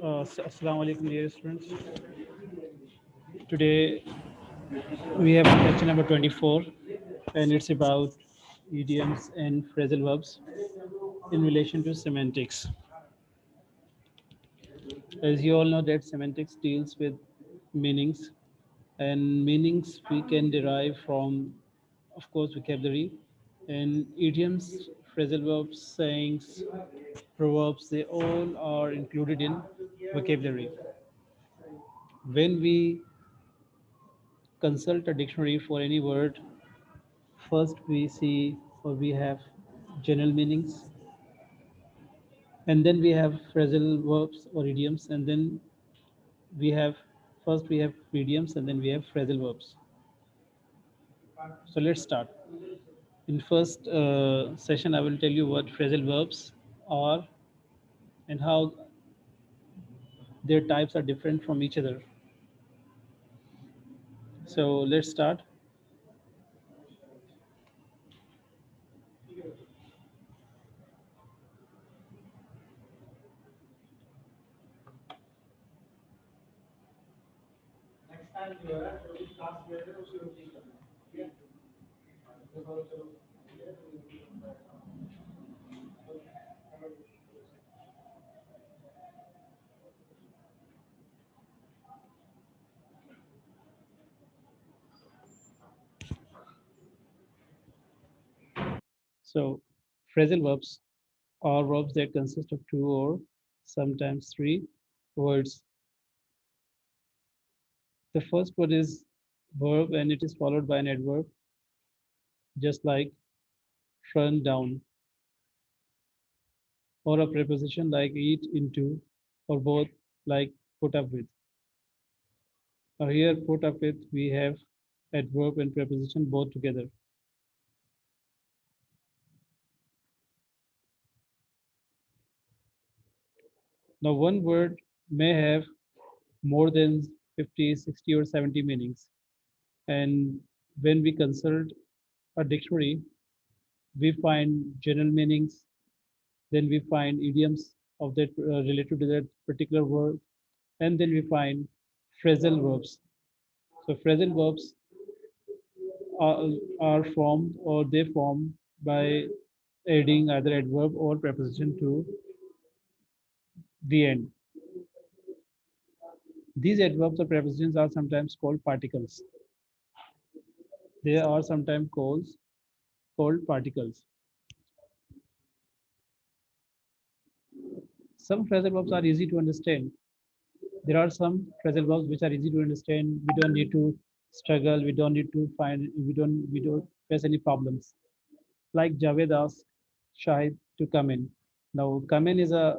Assalamu alaikum, dear students. Today we have lecture number 24, and it's about idioms and phrasal verbs in relation to semantics. As you all know, that semantics deals with meanings, and meanings we can derive from, of course, vocabulary, and idioms, phrasal verbs, sayings, proverbs, they all are included in vocabulary. When we consult a dictionary for any word, first we see or we have general meanings, and then we have phrasal verbs or idioms, and then we have first we have idioms and then we have phrasal verbs. So let's start. In first session, I will tell you what phrasal verbs are and how their types are different from each other. So let's start. So phrasal verbs are verbs that consist of two or sometimes three words. The first word is verb and it is followed by an adverb, just like turn down, or a preposition like eat into, or both like put up with. Now here put up with we have adverb and preposition both together. Now one word may have more than 50, 60 or 70 meanings. And when we consult a dictionary, we find general meanings, then we find idioms of that related to that particular word, and then we find phrasal verbs. So phrasal verbs are, are formed or they form by adding either adverb or preposition to the end. These adverbs or prepositions are sometimes called particles. They are sometimes called particles. Some phrasal verbs are easy to understand. There are some phrasal verbs which are easy to understand. We don't need to struggle. We don't need to find. We don't face any problems. Like Javed asked Shahid to come in. Now, come in is a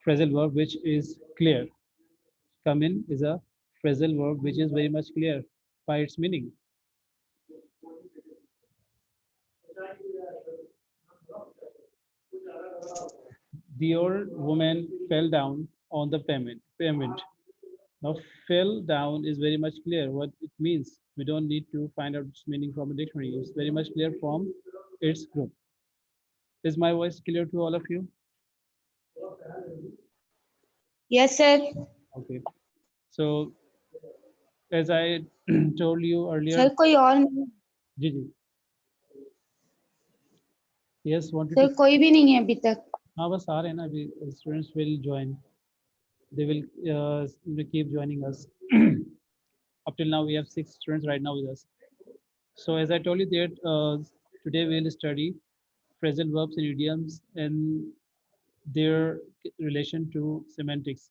phrasal verb which is clear. Come in is a phrasal verb which is very much clear by its meaning. The old woman fell down on the pavement. Now, fell down is very much clear what it means. We don't need to find out its meaning from a dictionary. It's very much clear from its group. Is my voice clear to all of you? Yes, sir. Okay. So, as I told you sir earlier, कोई और नहीं, Gigi, yes, wanted to. Sir कोई भी नहीं है अभी तक. हाँ बस आ रहे हैं ना अभी. Students will join. They will keep joining us. Up till now, we have 6 students right now with us. So as I told you that today we will study phrasal verbs and idioms and their relation to semantics.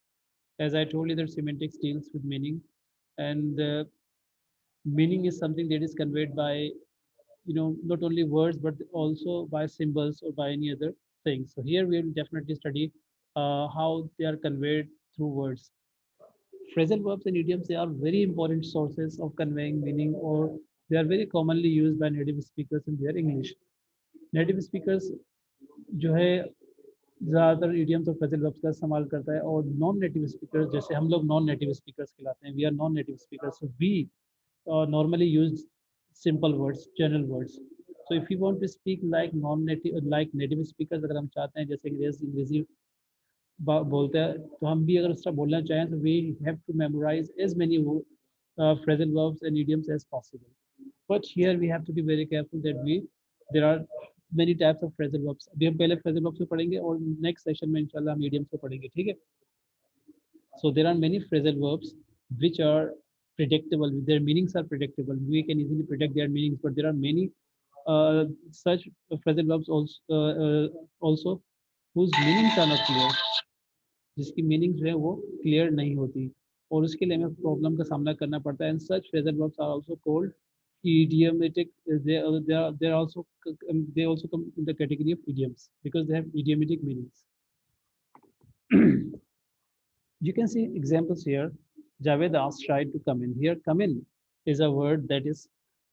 As I told you that semantics deals with meaning, and meaning is something that is conveyed by not only words but also by symbols or by any other thing. So here we will definitely study how they are conveyed through words. Phrasal verbs and idioms, they are very important sources of conveying meaning, or they are very commonly used by native speakers in their English. Native speakers जो है ज़्यादातर idioms और phrasal verbs का इस्तेमाल करता है, और non native speakers जैसे हम लोग नॉन नेटिव स्पीकर्स कहलाते हैं. We are non native speakers, so we normally use simple words, general words. So if you want to speak like non-native, like native speakers, अगर हम चाहते हैं जैसे अंग्रेजी बोलते हैं, तो हम भी अगर उसका बोलना चाहें तो we have to memorize as many phrasal verbs and idioms as possible. But here we have to be very careful that we there are many types of phrasal verbs. अभी हम पहले phrasal verbs को पढ़ेंगे और next session में इंशाल्लाह हम idioms को पढ़ेंगे, ठीक है? So there are many phrasal verbs which are predictable. Their meanings are predictable. We can easily predict their meanings, but there are many such phrasal verbs also whose meanings are not clear. जिसकी meaning जो है वो clear नहीं होती और उसके लिए हमें प्रॉब्लम का सामना करना पड़ता है and such phrasal verbs are also called idiomatic. They are also they also come in the category of idioms because they have idiomatic meanings. You can see examples here. Javed asked tried to come in. Here come in is a word that is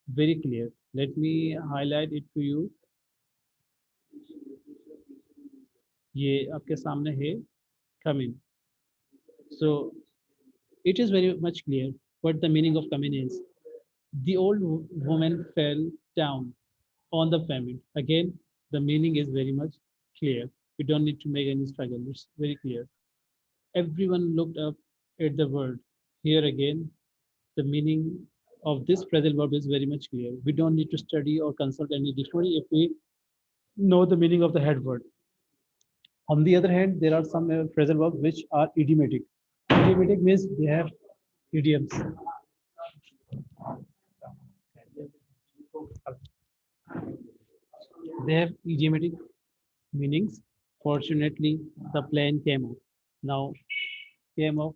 very clear. Let me highlight it to you. ये आपके सामने है come in. So it is very much clear what the meaning of come in is. The old woman fell down on the pavement. Again, the meaning is very much clear. We don't need to make any struggle. It's very clear. Everyone looked up at the word. Here again, the meaning of this phrasal verb is very much clear. We don't need to study or consult any dictionary if we know the meaning of the head word. On the other hand, there are some phrasal verbs which are idiomatic. Idiomatic means they have idioms. They have idiomatic meanings. Fortunately, the plane came off. Now, came off.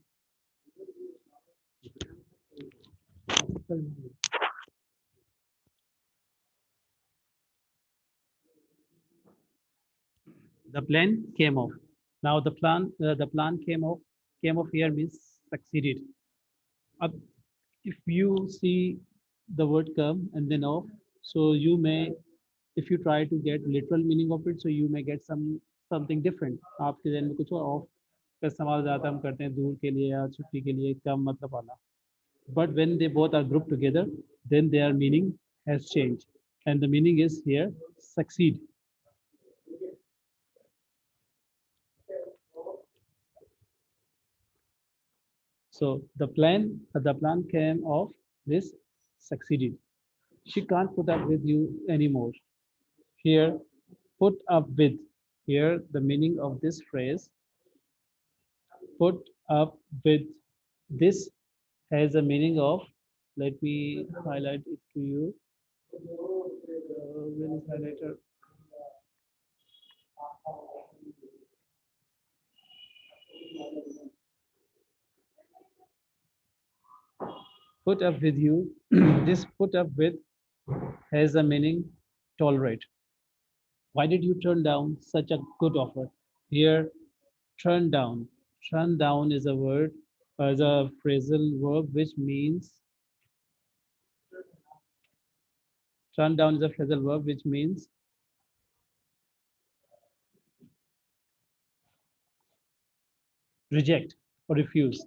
The plane came off. Now, the plan came off here means succeeded. If you see the word come and then off, so you may, if you try to get literal meaning of it, so you may get something different. आपके ज़हन में कुछ और off का इस्तेमाल ज़्यादा हम करते हैं दूर के लिए या छुट्टी के लिए कम मतलब वाला. But when they both are grouped together, then their meaning has changed. And the meaning is here, succeed. So the plan came off this succeeded. She can't put up with you anymore. Here, put up with. Here, the meaning of this phrase, put up with. This has a meaning of, let me highlight it to you. Where is highlighter? Put up with you. This put up with has a meaning tolerate. Why did you turn down such a good offer? Here, turn down. Turn down is a word, is a phrasal verb which means, turn down is a phrasal verb which means reject or refuse.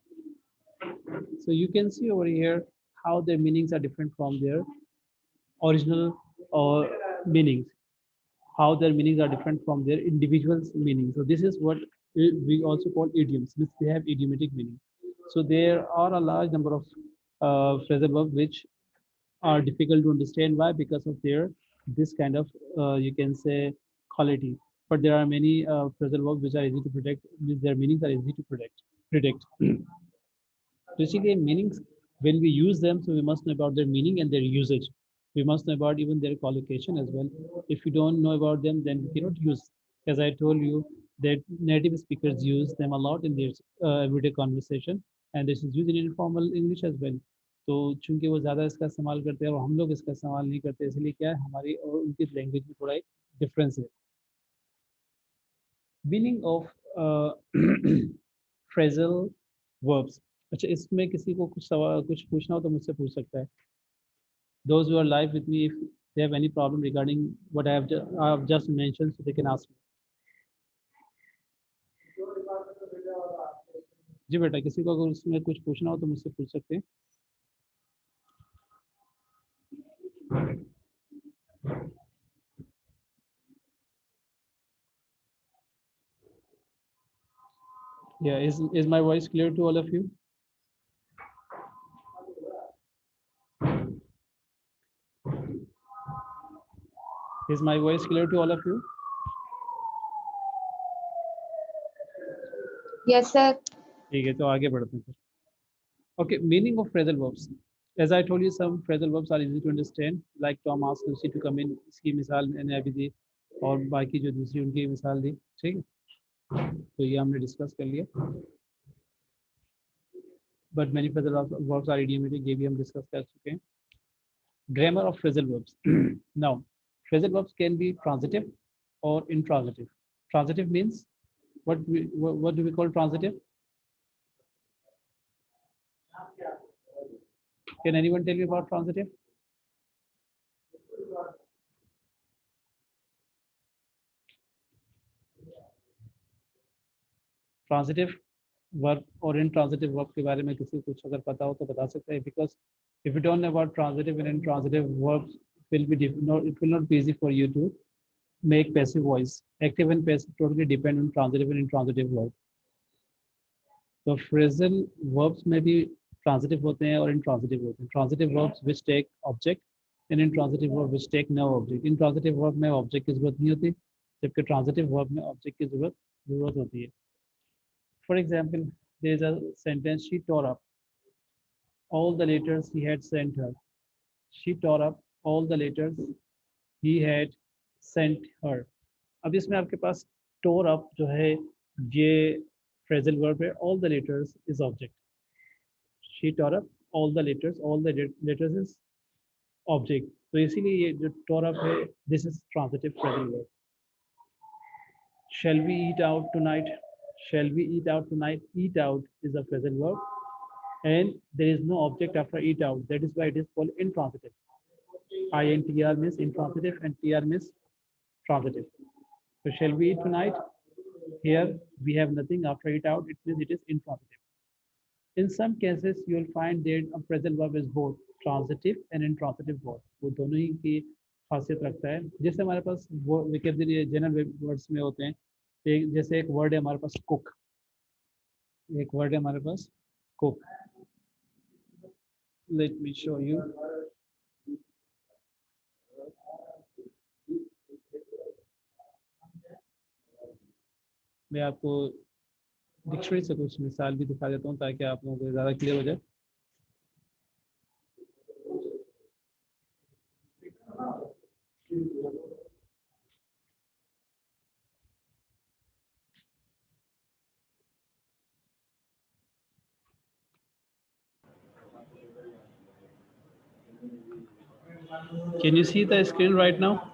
So you can see over here how their meanings are different from their original or meanings, how their meanings are different from their individual's meaning. So this is what we also call idioms, which they have idiomatic meaning. So there are a large number of phrasal verbs which are difficult to understand. Why? Because of their this kind of you can say quality. But there are many phrasal verbs which are easy to predict. Their meanings are easy to predict. Basically, meanings when we use them, so we must know about their meaning and their usage. We must know about even their collocation as well. If you don't know about them, then we cannot use. As I told you, that native speakers use them a lot in their everyday conversation, and this is used in informal English as well. तो चूंकि वो ज़्यादा इसका इस्तेमाल करते हैं और हम लोग इसका इस्तेमाल नहीं करते, इसलिए क्या है हमारी और उनकी लैंग्वेज में थोड़ा एक डिफरेंस है. Meaning of phrasal verbs. अच्छा, इसमें किसी को कुछ सवाल कुछ पूछना हो तो मुझसे पूछ सकता है. Those who are live with me, if they have any problem regarding what I have just mentioned, so they can ask me. जी बेटा, किसी को अगर उसमें कुछ पूछना हो तो मुझसे पूछ सकते हैं. Yeah, is my voice clear to all of you? Is my voice clear to all of you? Yes, sir. ठीक है, तो आगे बढ़ते हैं फिर. Okay, meaning of phrasal verbs. As I told you, some phrasal verbs are easy to understand. Like Tom asked Lucy to come in. इसकी मिसाल मैंने अभी दी और बाकी जो दूसरी उनकी मिसाल दी. ठीक है, तो ये हमने डिस्कस कर लिया. But many phrasal verbs are idiomatic. ये भी हम डिस्कस कर चुके हैं. Grammar of phrasal verbs. Now, phrasal verbs can be transitive or intransitive. Transitive means what do we call transitive? Can anyone tell me about transitive? Transitive verb और intransitive verb के बारे में किसी को कुछ अगर पता हो तो बता सकते हैं. Because if you don't know about transitive and intransitive verbs, it will not be easy for you to make passive voice. Active and passive totally depend on transitive and intransitive verb. तो phrasal verbs में भी transitive होते हैं और intransitive होते हैं. Transitive verbs which take object and intransitive verb which take no object. Intransitive verb में object की जरूरत नहीं होती, जबकि transitive verb में object की जरूरत होती है. For example, there is a sentence: she tore up all the letters he had sent her. She tore up all the letters he had sent her. अब इसमें आपके पास tore up जो है ये phrasal verb है. All the letters is object. She tore up all the letters. All the letters is object. तो इसीलिए ये जो tore up है, this is transitive phrasal verb. Shall we eat out tonight? Shall we eat out tonight? Eat out is a phrasal verb, and there is no object after eat out. That is why it is called intransitive. INTR means intransitive and TR means transitive. So shall we eat tonight? Here we have nothing after eat out. It means it is intransitive. In some cases, you will find that a phrasal verb is both transitive and intransitive verb. वो दोनों ही की खासियत रखता है. जैसे हमारे पास vocabulary general words में होते हैं. जैसे एक वर्ड है हमारे पास कुक. एक वर्ड है हमारे पास cook. Let me show you. मैं आपको डिक्शनरी से कुछ मिसाल भी दिखा देता हूँ ताकि आप लोगों को ज़्यादा क्लियर हो जाए. Can you see the screen right now?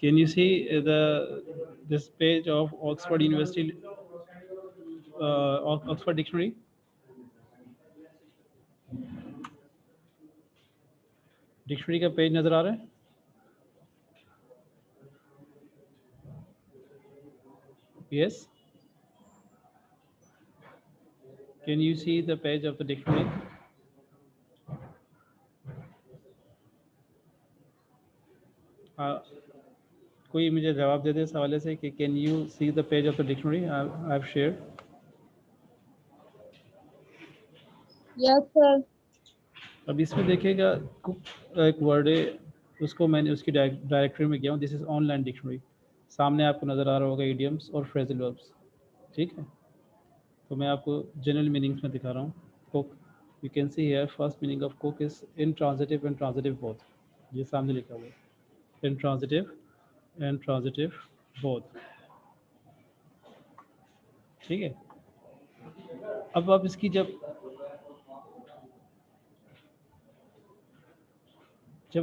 Can you see this page of Oxford University Oxford Dictionary? Dictionary का पेज नजर आ रहा है? Yes. Can you see the page of the dictionary? कोई मुझे जवाब दे दे इस हवाले से कि can you see the page of the dictionary I have shared? Yes, sir. अब इसमें देखिएगा कुक एक वर्ड है, उसको मैंने उसकी डायरेक्टरी में गया हूँ. This is online dictionary. सामने आपको नज़र आ रहा होगा इडियम्स और फ्रेजल वर्ब्स. ठीक है, तो मैं आपको जनरल मीनिंग्स में दिखा रहा हूँ. Cook, you can see here first meaning of cook is intransitive and transitive both. ये सामने लिखा हुआ है, इंट्रांजिटिव एंड ट्रांजिटिव बोथ. ठीक है, अब आप इसकी जब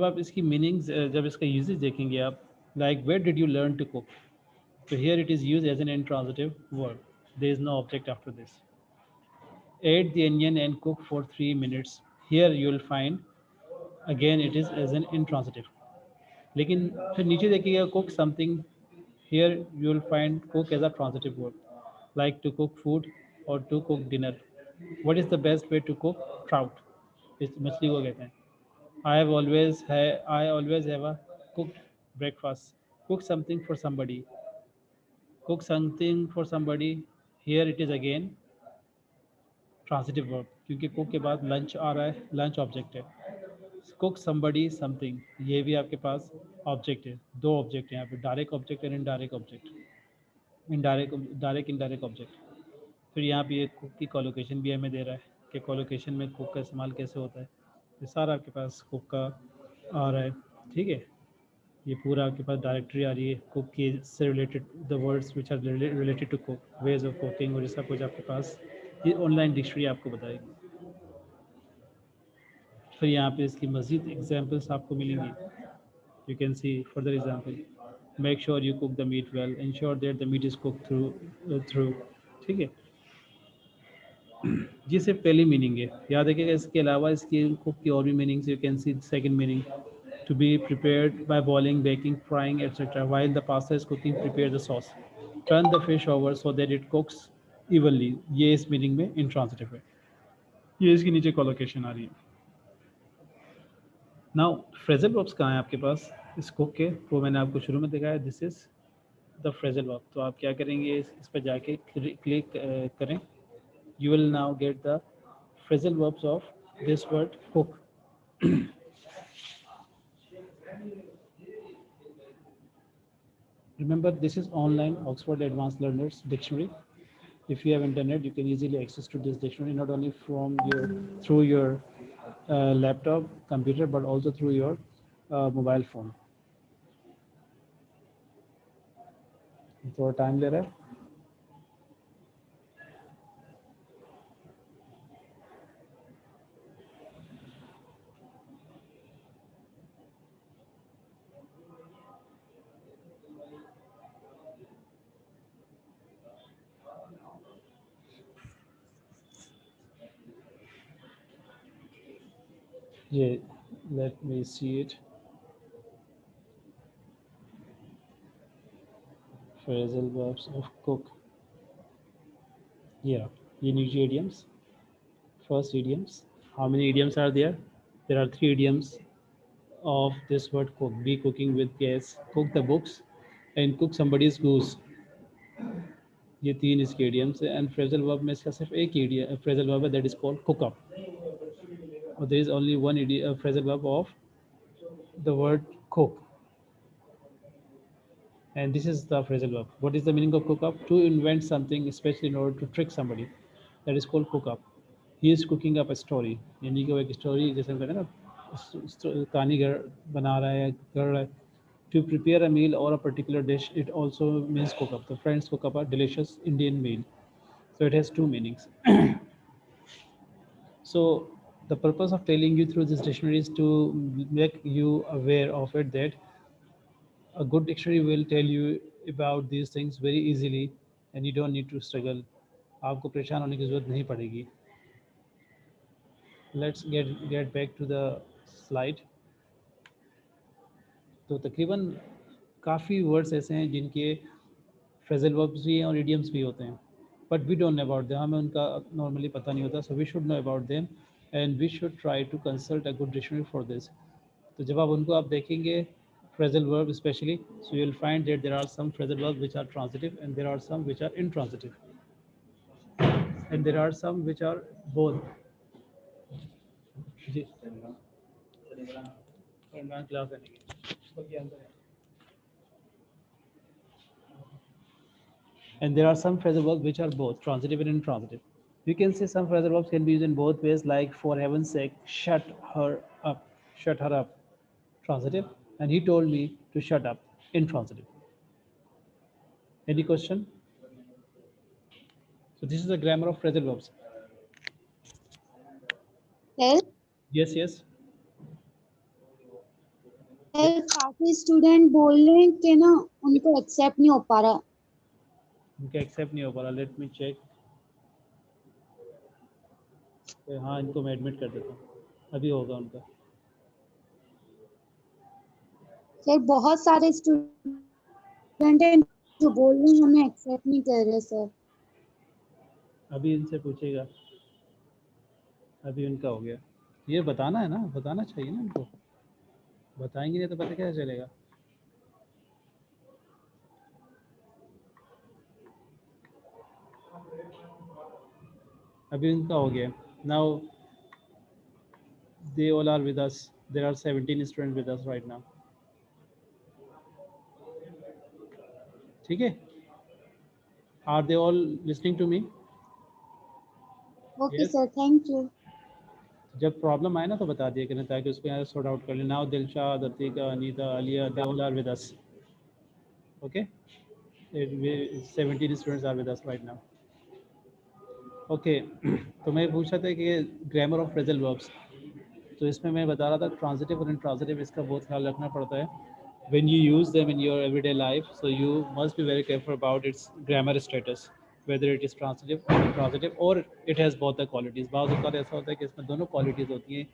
आप इसकी मीनिंग्स जब इसका यूजेज देखेंगे आप, like where did you learn to cook, तो here it is use as an intransitive verb. There is no object after this. Add the onion and cook for 3 minutes. Here you will find again it is as an intransitive. लेकिन फिर नीचे देखिएगा cook something. Here you will find cook as a transitive word, like to cook food or to cook dinner. What is the best way to cook trout? इस मछली को कहते हैं. I always have a cooked breakfast. Cook something for somebody. Cook something for somebody. Here it is again transitive verb, क्योंकि cook के बाद lunch आ रहा है, लंच ऑब्जेक्ट है. कुक समबडी समथिंग, ये भी आपके पास ऑब्जेक्ट है. दो ऑब्जेक्ट है यहाँ पे, direct object and indirect object, indirect direct indirect object. फिर यहाँ पे ये कुक की कोलोकेशन भी हमें दे रहा है कि कोलोकेशन में कुक का इस्तेमाल कैसे होता है. ये सारा आपके पास कुक का आ रहा है. ठीक है, ये पूरा आपके पास डायरेक्टरी आ रही है कुक की से related, the words which are related to cook, ways of cooking, और ये सब कुछ आपके पास ये ऑनलाइन डिक्शनरी आपको बताएगी. फिर यहाँ पे इसकी मज़ीद एग्जांपल्स आपको मिलेंगी. You can see further example, make sure you cook the meat well, ensure that the meat is cook through. ठीक है, ये सिर्फ पहली मीनिंग है, याद रखिएगा. इसके अलावा इसकी कुक की और भी meanings. You can C second meaning, to be prepared by boiling, baking, frying, etc. While the pasta is cooking, prepare the sauce. Turn the fish over so that it cooks evenly. ये इस meaning में intransitive है. ये इसके नीचे colocation आ रही है. Now phrasal verbs कहाँ है आपके पास इस कुक के, वो मैंने आपको शुरू में दिखाया. This is the phrasal verb. तो आप क्या करेंगे, इस पर जाके क्लिक करें. You will now get the phrasal verbs of this word cook. Remember, this is online Oxford Advanced Learners Dictionary. If you have internet, you can easily access to this dictionary, not only from your through your laptop computer, but also through your mobile phone. थोड़ा time ले रहा है. Yeah, let me see it. Phrasal verbs of cook. Yeah, you need idioms. First idioms. How many idioms are there? There are 3 idioms of this word cook. Be cooking with gas, cook the books, and cook somebody's goose. ये 3 इसके idioms है. And phrasal verb में इसका सिर्फ एक ही phrasal verb है, that is called cook up. Or there is only one phrasal verb of the word cook, and this is the phrasal verb. What is the meaning of cook up? To invent something, especially in order to trick somebody. That is called cook up. He is cooking up a story. यानी कि वो एक story जैसे हम कहते हैं ना, कहानी बना रहा है, कर रहा है. To prepare a meal or a particular dish, it also means cook up. The friends cook up a delicious Indian meal. So it has 2 meanings. So the purpose of telling you through this dictionary is to make you aware of it, that a good dictionary will tell you about these things very easily and you don't need to struggle. आपको परेशान होने की ज़रूरत नहीं पड़ेगी. Let's get back to the slide. तो तकरीबन काफ़ी वर्ड्स ऐसे हैं जिनके फ्रेजल वर्ब्स भी हैं और इडियम्स भी होते हैं, but we don't know about them. हमें उनका नॉर्मली पता नहीं होता. So we should know about them and we should try to consult a good dictionary for this. तो जब आप उनको आप देखेंगे, phrasal verb especially, so you will find that there are some phrasal verbs which are transitive and there are some which are intransitive, and there are some which are both. जी, class है. And there are some phrasal verbs which are both transitive and intransitive. You can say some phrasal verbs can be used in both ways, like for heaven's sake, shut her up. Shut her up, transitive, and he told me to shut up, intransitive. Any question? So this is the grammar of phrasal verbs. Sir Yes, yes. Sir काफी student बोल रहे हैं कि ना उनको accept नहीं हो पा रहा. उनका एक्सेप्ट नहीं हो पा रहा. Let me check. हाँ, इनको मैं एडमिट कर देता हूँ, अभी होगा उनका. सर बहुत सारे स्टूडेंट हैं जो बोल रहे हैं हमें एक्सेप्ट नहीं कर रहे सर. अभी इनसे पूछेगा, अभी उनका हो गया. ये बताना है ना, बताना चाहिए ना उनको. बताएंगे नहीं तो पता कैसे चलेगा. अभी उनका हो गया. Now they all are with us. There are 17 students with us right now. ठीक है? Are they all listening to me? Okay, Yes. sir. Thank you. जब प्रॉब्लम आए ना तो बता दिया करना ताकि उसको यहाँ सॉर्ट आउट कर ले. Now Dilshad, Atika, Anita, Alia, they all are with us. Okay? 17 students are with us right now. Okay. तो मैं पूछ रहा था कि ग्रामर ऑफ फ्रेजल वर्ब्स. तो इसमें मैं बता रहा था ट्रांजिटिव और इंट्रांजिटिव इसका बहुत ख्याल रखना पड़ता है. When you use them in your everyday life, so you must be very careful about its grammar status, whether it is transitive or intransitive, or it has both the qualities. बाज़ औक़ात ऐसा होता है कि इसमें दोनों qualities होती हैं,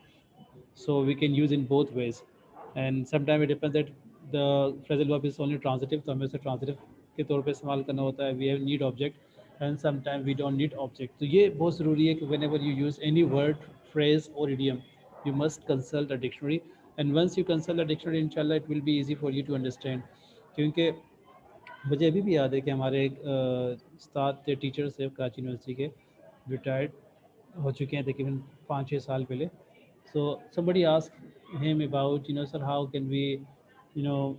so we can use in both ways. And sometimes it depends that the phrasal verb is only transitive, तो हमें उसे transitive के तौर पे इस्तेमाल करना होता है. We have need object, and sometimes we don't need object. तो ये बहुत ज़रूरी है कि whenever you use any word, phrase or idiom, you must consult a dictionary. And once you consult a dictionary, inshallah it will be easy for you to understand. क्योंकि मुझे अभी भी याद है कि हमारे एक उस्ताद थे, टीचर्स थे कराची यूनिवर्सिटी के, रिटायर्ड हो चुके हैं तकरीबन 5-6 साल पहले. So somebody asked him about, sir, how can we, you know,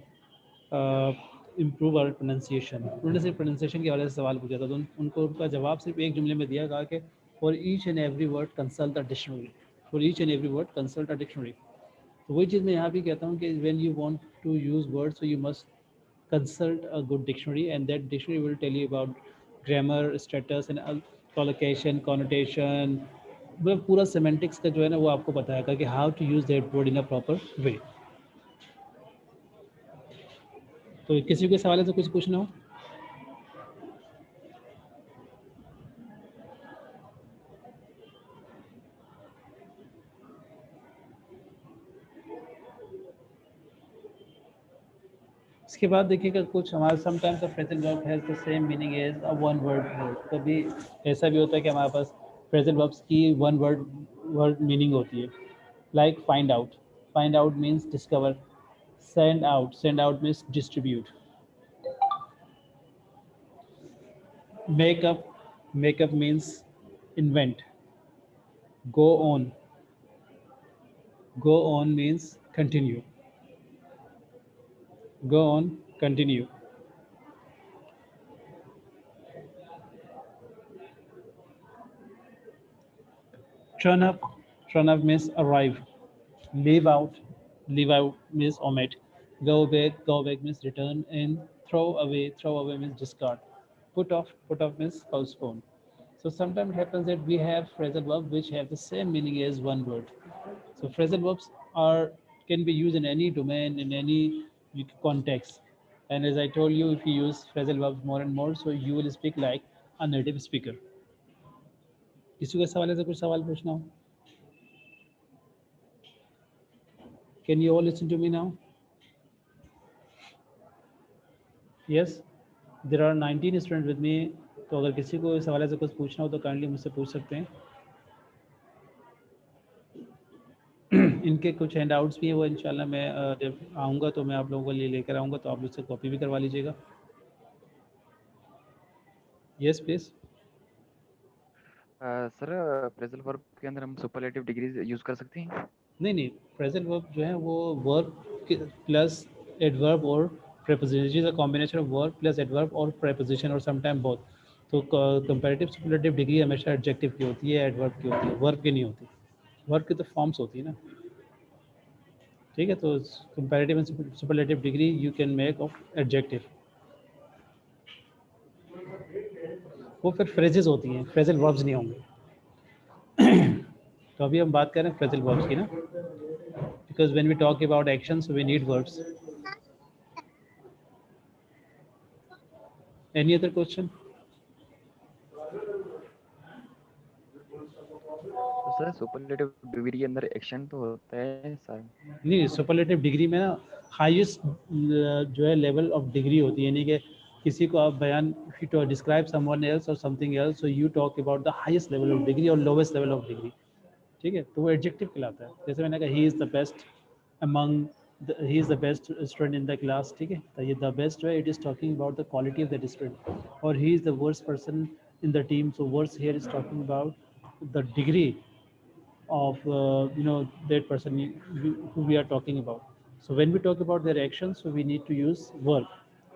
improve our pronunciation. उन्होंने सिर्फ pronunciation के हवाले से सवाल पूछा था, तो उनको उनका जवाब सिर्फ एक जुमले में दिया, कहा कि for each and every word consult a dictionary. For each and every word consult a dictionary. तो वही चीज़ मैं यहाँ भी कहता हूँ कि when you want to use words, so you must consult a good dictionary, and that dictionary will tell you about grammar, status and collocation, connotation. वो पूरा semantics का जो है ना वो आपको बताएगा कि how to use that word in a proper way. तो किसी के सवाल है तो कुछ पूछना हो? इसके बाद देखिएगा कुछ हमारे sometimes phrasal verb has the same meaning as a one word word. कभी ऐसा भी होता है कि हमारे पास फ्रेजल वर्ब्स की वन वर्ड मीनिंग होती है. Like find out means discover. Send out means distribute. Make up means invent. Go on means continue. Go on, continue. Turn up means arrive. Leave out means omit. Go back means return. And throw away means discard. Put off means postpone. So sometimes it happens that we have phrasal verbs which have the same meaning as one word. So phrasal verbs can be used in any domain, in any context. And as I told you, if you use phrasal verbs more and more, so you will speak like a native speaker. किसी को सवाल है तो कुछ सवाल पूछना हो? Can you all listen to me now? Yes, there are 19 students with me. तो अगर किसी को इस हवाले से कुछ पूछना हो तो काइंडली मुझसे पूछ सकते हैं. इनके कुछ हैंड आउट्स भी हैं, वो इंशाल्लाह मैं जब आऊँगा तो मैं आप लोगों के लिए लेकर आऊँगा, तो आप मुझसे कॉपी भी करवा लीजिएगा. Yes please. Sir phrasal verb के अंदर हम सुपरलेटिव डिग्रीज यूज कर सकते हैं? नहीं, फ्रेजल वर्ब जो है वो वर्ब प्लस एडवर्ब और preposition is a combination of verb plus adverb और प्रेपोजिशन और समटाइम बोथ. तो कंपैरेटिव सुपरलेटिव डिग्री हमेशा एडजेक्टिव की होती है, एडवर्ब की होती है, वर्ब की नहीं होती. वर्ब की तो फॉर्म्स होती है ना. ठीक है, तो comparative and superlative degree you can make of adjective. वो फिर फ्रेजेस होती हैं, फ्रेजल वर्ब्स नहीं होंगे. तो अभी हम बात करें फ्रेजल वर्ब्स की ना, because when we talk about actions we need verbs. Any other question? तो सर सुपरलेटिव डिग्री के अंदर एक्शन तो होता है सर. नहीं, सुपरलेटिव डिग्री में ना हाईएस्ट जो है लेवल ऑफ डिग्री होती है, यानी कि किसी को आप बयान टू डिस्क्राइब समवन एल्स और something else, so you talk about the highest level of degree और लोवेस्ट लेवल ऑफ डिग्री. ठीक है, तो वो एडजेक्टिव कहलाता है. जैसे मैंने कहा he is the best among he is the best student in the class. ठीक है, तो ये द बेस्ट है, it is talking about the quality of the student. और he is the worst person in the team. So words here is talking about the degree of that person who we are talking about. So when we talk about their actions, so we need to use verb,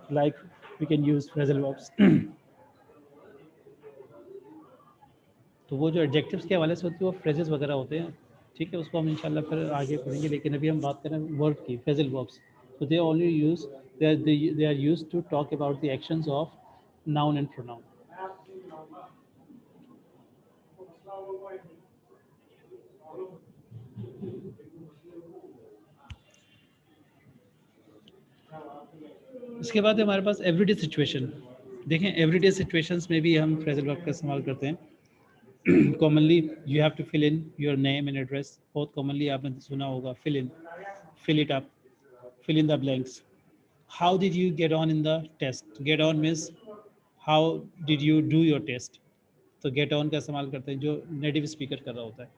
like we can use phrasal verbs. तो वो जो adjectives के हवाले से होती है वो phrases वगैरह होते हैं, ठीक है, उसको हम इंशाल्लाह फिर आगे पढ़ेंगे, लेकिन अभी हम बात करें वर्ब की, phrasal verbs. So they only use they are used to talk about the actions of noun and pronoun. इसके बाद हमारे पास एवरीडे सिचुएशन. देखें एवरीडे सिचुएशंस में भी हम फ्रेजल वर्ब का इस्तेमाल करते हैं. Commonly you have to fill in your name and address. बहुत कॉमनली आपने सुना होगा fill in, fill it up, fill in the blanks. How did you get on in the test? Get on means how did you do your test? तो get on का इस्तेमाल करते हैं जो नेटिव स्पीकर कर रहा होता है.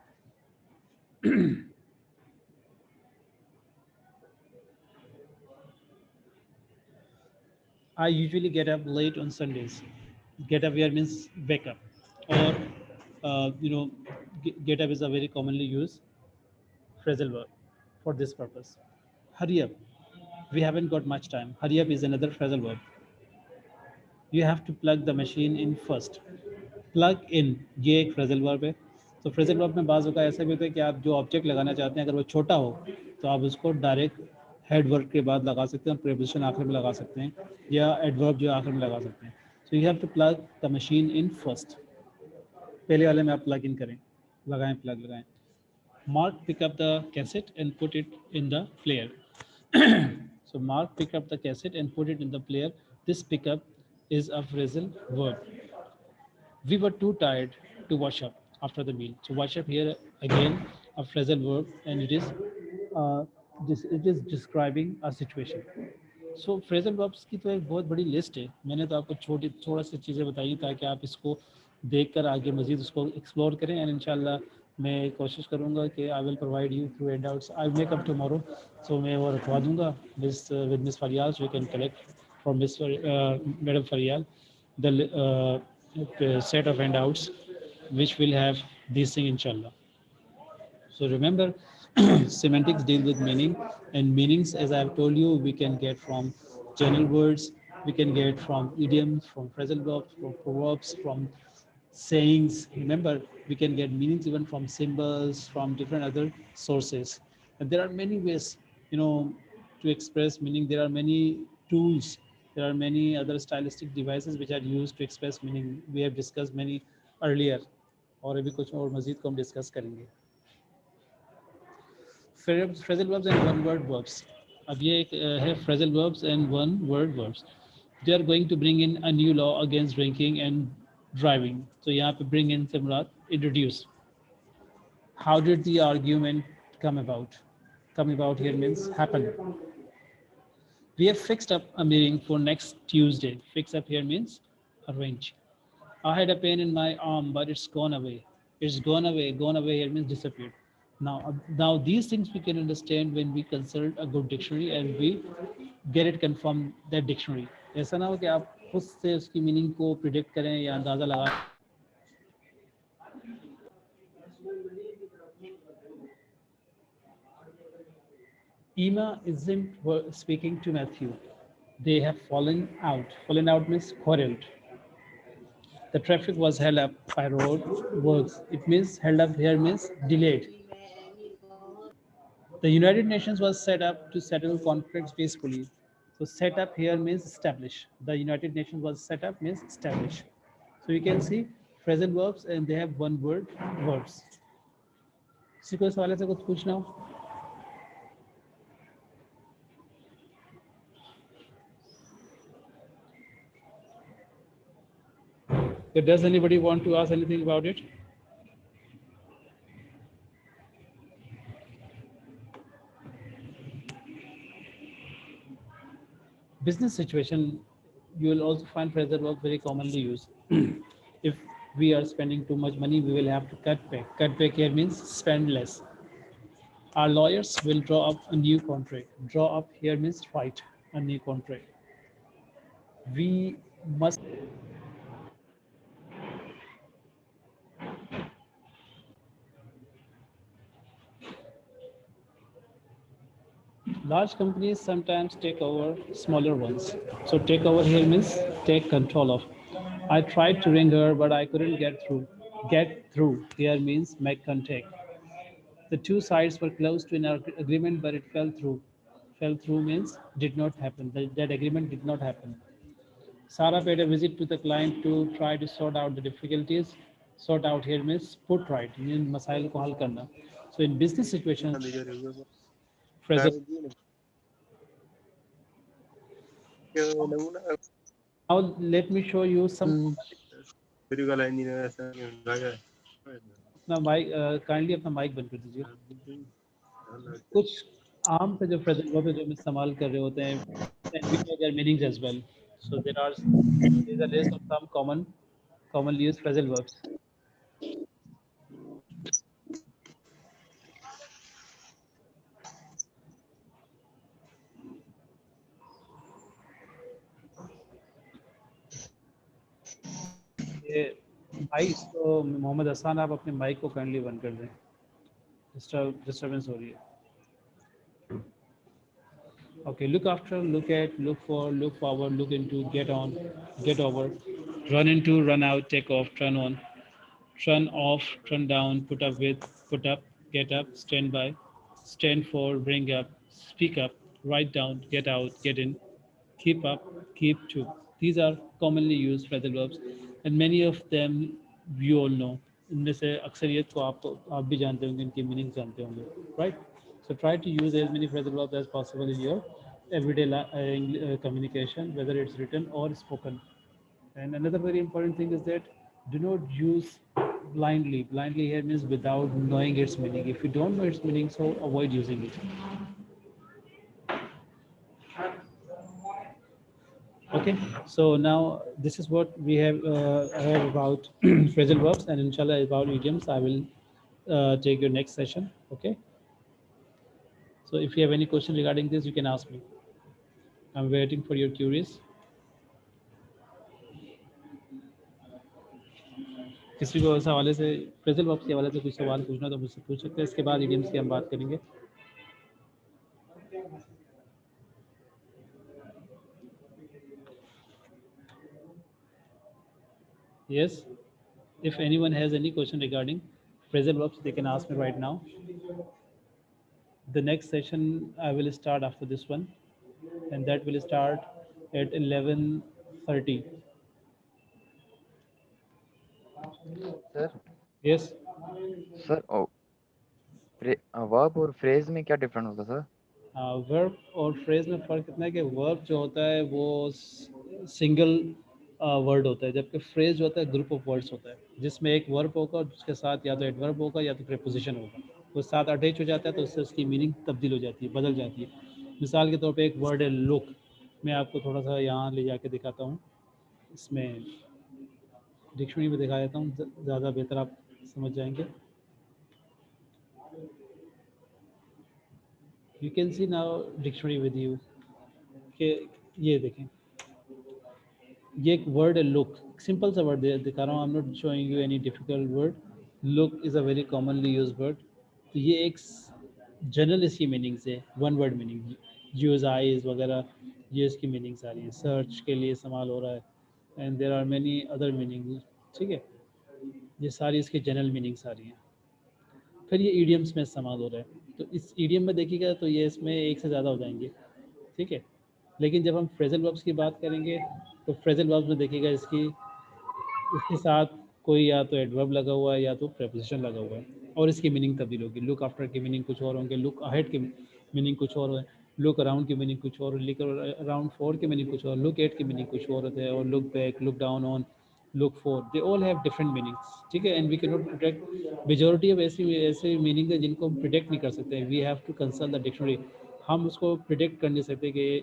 I usually get up late on Sundays. Get up here means wake up, or get up is a very commonly used phrasal verb for this purpose. Hurry up. We haven't got much time. Hurry up is another phrasal verb. You have to plug the machine in first. Plug in ये एक phrasal verb है. तो phrasal verb में बाज़ ऐसा भी होता है कि आप जो ऑब्जेक्ट लगाना चाहते हैं अगर वो छोटा हो तो आप उसको डायरेक्ट हेड वर्ब के बाद लगा सकते हैं और प्रीपोजिशन आखिर में लगा सकते हैं, या एडवर्ब जो आखिर में लगा सकते हैं. So you have to plug the machine in first. पहले वाले में आप प्लग इन करें, लगाएं, प्लग लगाएं. Mark pick up the cassette and put it in the player. So Mark pick up the cassette and put it in the player. This pickup is a phrasal verb. We were too tired to wash up after the meal. So wash up here again a phrasal verb, and it is describing a situation. So phrasal verbs की तो एक बहुत बड़ी list है. मैंने तो आपको थोड़ा सी चीज़ें बताई ताकि आप इसको देखकर आगे मज़ीद उसको एक्सप्लोर करें. एंड इंशाल्लाह मैं कोशिश करूँगा कि I will provide you through handouts. I make up tomorrow. So मैं वो रखवा दूँगा with miss Faryal. So you can collect from miss madam Faryal the set of handouts which will have these things inshallah. So remember, semantics deal with meaning, and meanings, as I have told you, we can get from general words, we can get from idioms, from phrasal verbs, from proverbs, from sayings. Remember, we can get meanings even from symbols, from different other sources. And there are many ways, to express meaning. There are many tools. There are many other stylistic devices which are used to express meaning. We have discussed many earlier, और अभी कुछ और मज़ीद को हम discuss करेंगे. Phrasal verbs and one word verbs. अब ये एक है phrasal verbs and one word verbs. They are going to bring in a new law against drinking and driving. So यहाँ पे bring in से मुराद introduce. How did the argument come about? Come about here means happen. We have fixed up a meeting for next Tuesday. Fix up here means arrange. I had a pain in my arm, but it's gone away. It's gone away. Gone away here means disappeared. Now these things we can understand when we consult a good dictionary and we get it confirmed that dictionary. ऐसा ना हो कि आप खुद से उसकी meaning को predict करें या अंदाज़ा लगा. Emma isn't speaking to Matthew. They have fallen out. Fallen out means quarreled. The traffic was held up by road works. It means held up here means delayed. The United Nations was set up to settle conflicts peacefully. So set up here means establish. The United Nations was set up means establish. So you can see phrasal verbs and they have one word verbs. किसी को इस हवाले से कुछ पूछना हो? Does anybody want to ask anything about it? Business situation, you will also find phrasal verb very commonly used. If we are spending too much money, we will have to cut back. Cut back here means spend less. Our lawyers will draw up a new contract. Draw up here means write a new contract. We must large companies sometimes take over smaller ones. So take over here means take control of. I tried to ring her, but I couldn't get through. Get through here means make contact. The two sides were close to an agreement, but it fell through. Fell through means did not happen. That agreement did not happen. Sarah paid a visit to the client to try to sort out the difficulties. Sort out here means put right. इन मसाइल को हल करना. So in business situations, phrasal. Now let me show you some. अपना mic kindly अपना mic बंद कर दीजिए. कुछ आम से जो फ्रेजल वर्ब है जो हम इस्तेमाल कर रहे होते हैं, and we know their meanings as well. So there is a list of some commonly used phrasal verbs. ये माइक तो मोहम्मद हसन आप अपने माइक को काइंडली बंद कर दें. डिस्टर्बेंस हो रही है. Okay, look after, look at, look for, look forward, look into, get on, get over, run into, run out, take off, turn on, turn off, turn down, put up with, put up, get up, stand by, stand for, bring up, speak up, write down, get out, get in, keep up, keep to. These are commonly used phrasal verbs, and many of them you all know. इनमें से अक्सरियत को आप भी जानते होंगे, इनकी meaning जानते होंगे, right? So try to use as many phrasal verbs as possible in your everyday communication, whether it's written or spoken. And another very important thing is that do not use blindly. Blindly here means without knowing its meaning. If you don't know its meaning, so avoid using it. Okay, so now this is what we have. I have about phrasal verbs, and inshallah about idioms. I will take your next session. Okay. So if you have any question regarding this, you can ask me. I'm waiting for your queries. किसी को इस हवाले से phrasal verbs के हवाले से कुछ सवाल पूछना तो मुझसे पूछ सकते हैं. इसके बाद इडियम्स की हम बात करेंगे. Yes, if anyone has any question regarding phrasal verbs, they can ask me right now. The next session I will start after this one, and that will start at 11:30. Sir. Yes. Sir verb और phrase में क्या different होता है sir? Verb और phrase में फ़र्क इतना है कि वर्ब जो होता है वो सिंगल वर्ड होता है, जबकि फ्रेज जो होता है ग्रुप ऑफ वर्ड्स होता है, जिसमें एक वर्ब होगा और उसके साथ या तो एडवर्ब होगा या तो प्रीपोजिशन होगा. वो साथ अटैच हो जाता है तो उससे उसकी मीनिंग तब्दील हो जाती है, बदल जाती है. मिसाल के तौर पे एक वर्ड है लुक. मैं आपको थोड़ा सा यहाँ ले जाके दिखाता हूँ, इसमें डिक्शनरी में दिखा देता हूँ, ज़्यादा बेहतर आप समझ जाएंगे. You can C now dictionary with you कि ये देखें, ये एक वर्ड है लुक. सिंपल सा वर्ड दिखा रहा हूँ. I am not showing you any difficult word. Look is a very commonly use word. तो ये एक जनरल इसकी मीनिंग्स है, one word meaning. Use eyes वगैरह ये इसकी मीनिंग्स आ रही हैं. सर्च के लिए इस्तेमाल हो रहा है, and there are many other meaning. ठीक है, ये सारी इसकी जनरल मीनिंग्स आ रही हैं. फिर ये ईडियम्स में इस्तेमाल हो रहा है, तो इस ईडियम में देखिएगा तो ये इसमें एक से ज़्यादा हो जाएंगे. ठीक है, लेकिन जब हम फ्रेजल वर्ब्स की बात करेंगे तो फ्रेजल वर्ब्स में देखिएगा इसके साथ कोई या तो एडवर्ब लगा हुआ है या तो प्रीपोजिशन लगा हुआ है, और इसकी मीनिंग तब्दील होगी. लुक आफ्टर की मीनिंग कुछ और होंगे, लुक अहेड की मीनिंग कुछ और है, लुक अराउंड की मीनिंग कुछ और, लुक अराउंड फॉर की मीनिंग कुछ और, लुक एट की मीनिंग कुछ और होता है, और look back, look down on, look for, they all have different meanings. ठीक है, and we can not protect majority of ऐसे मीनिंग है जिनको हम प्रिडिक्ट नहीं कर सकते. We have to consult the dictionary. हम उसको प्रिडिक्ट कर नहीं सकते कि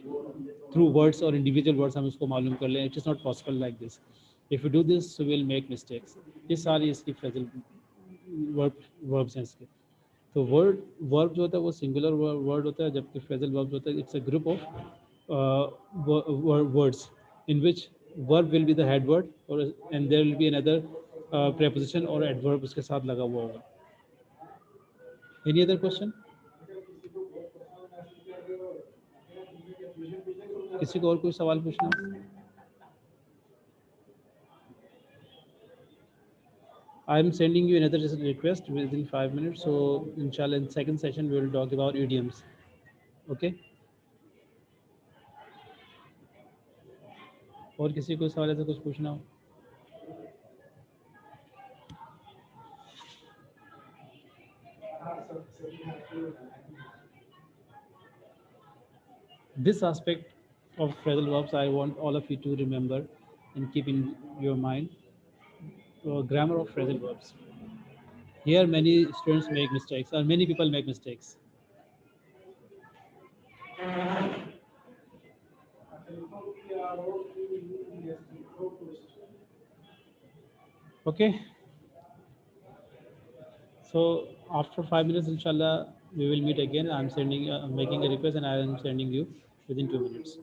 थ्रू वर्ड्स और इंडिविजुअल वर्ड्स हम उसको मालूम कर लें. It is not possible like this. If you do this we will make mistakes. ये सारी इसकी फ्रेजल वर्ब्स हैं इसके. तो वर्ब जो होता है वो सिंगुलर वर्ड होता है, जबकि फ्रेजल वर्ब होता है it's a group of words in which verb will be the head word और and there will be another preposition और एडवर्ब उसके साथ लगा हुआ होगा. Any other question? किसी को और कोई सवाल पूछना? I am sending you another request within 5 minutes. So inshallah in second session we will talk about idioms. Okay. और किसी को सवाल ऐसा कुछ पूछना हो? This aspect of phrasal verbs I want all of you to remember and keep in your mind. Grammar of phrasal verbs. Here many students make mistakes, or many people make mistakes. Okay. So after 5 minutes, inshallah, we will meet again. I'm making a request, and I am sending you within 2 minutes.